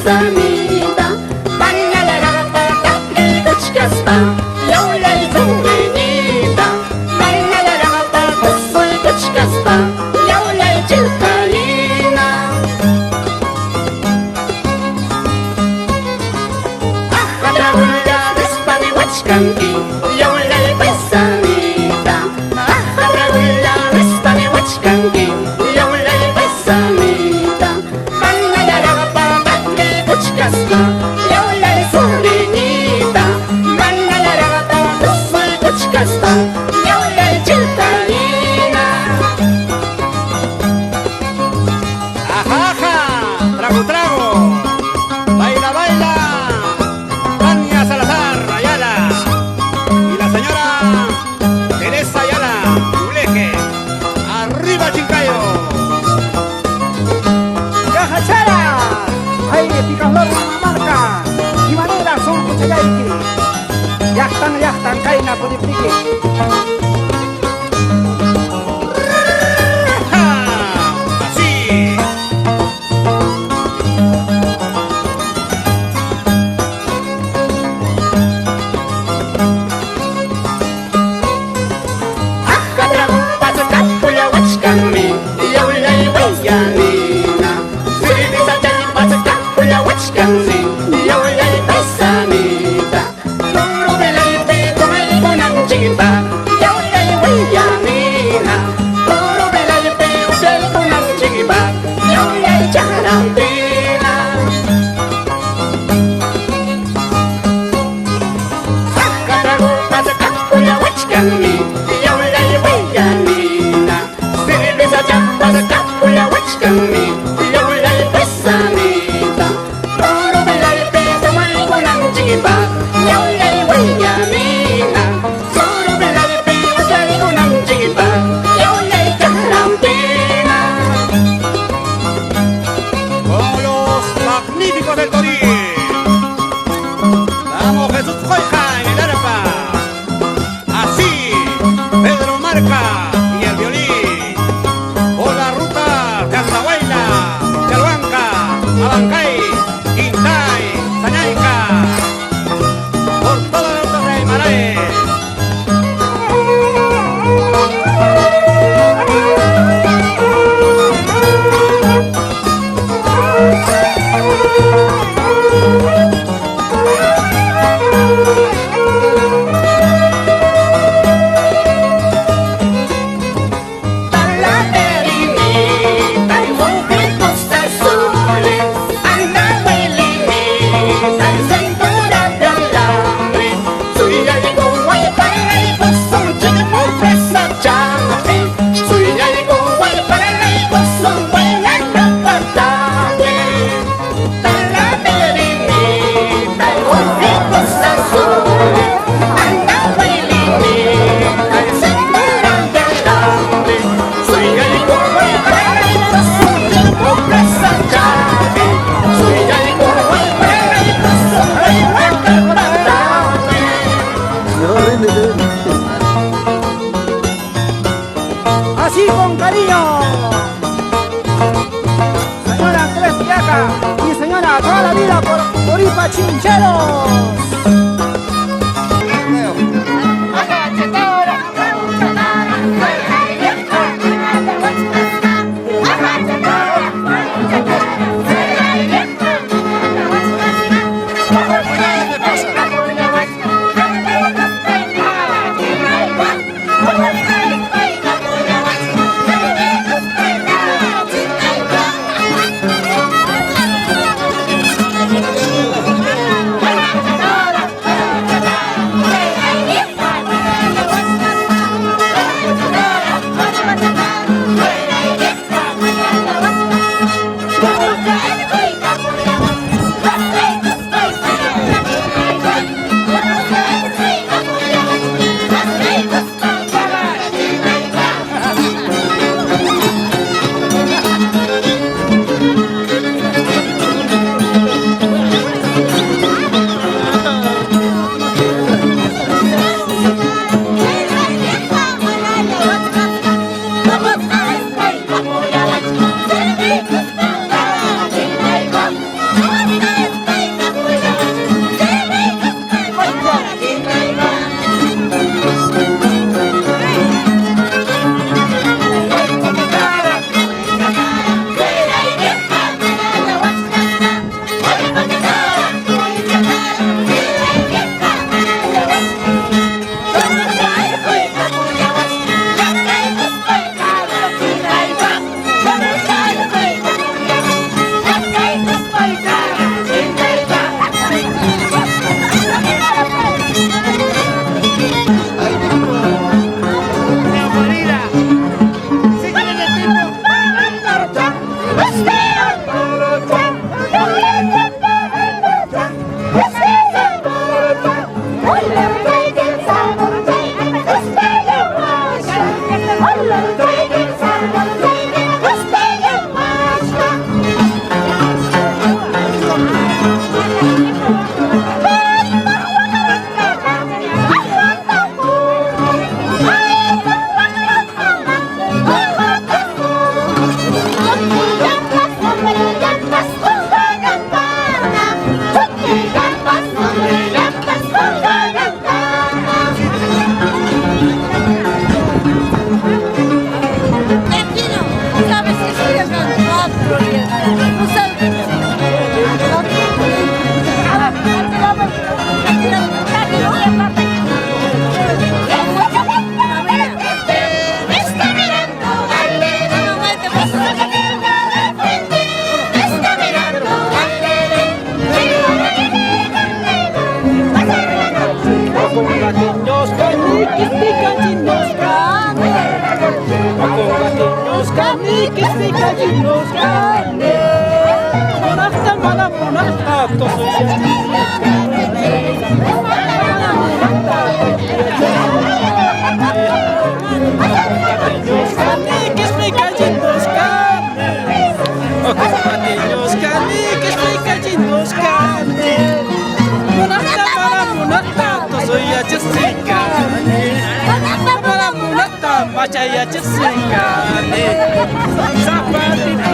뱃산이다 말라라라라 깎이고 치켰다 여울레 소리니다 말라라라라 뱃소리고 치켰다 여울레 질타이나 아하라울라 뱃바비 와치간기 여울레 뱃산이다 아하라울라 뱃바비 와치간기 여울레 뱃산이다 말라라라라 깎이고 치켰다 여울레 소리니다 말라라라라 뱃소리고 치켰다 여울레 질타이나 Ajaja, trago, trago, baila, baila, Tania Salazar Ayala y la señora Teresa Ayala, Uleje, arriba Chincayo. Yahachara, hay picador marca, y manera son cuchayaiki. Yahtan, kaina pudipiki. Así. 아까라고봐서 까불려 와치간미 여울레 왜야니나 스리비사 잘봐서 까불려 와치간미 여울레 뱃산이다 도로벨레 빼고 말고 남지바 여울레 왜야니나 도로벨레 빼고 남지바 여울레 자랑비나 아까라고봐서 까불려 와치간미 여울레 왜야니나 스리비사 잡아서 까불려 와치간미 여울레 뱃산이다 도로벨레 빼고 말고 남지바 여울레 왜야니나 도로벨레 빼고 말고 남지바 여울레 자랑비나 Con los magníficos del Toril. Vamos Jesús Coija en el arpa. Así, Pedro Marca y el violín. Por la ruta de Andahuayla, Chalhuanca, Abancay, Quintay, Sañayca. Por toda la ruta de Marae. Así con cariño. Señora Andrés Villaca y señora toda la vida por Ipa Chincheros. kajinoskane Monasta mana monasta tosuya que estoy kajinoskane que estoy kajinoskane Monasta mana monasta tosuya chesikane Mana monasta machaya chesikane Zapatita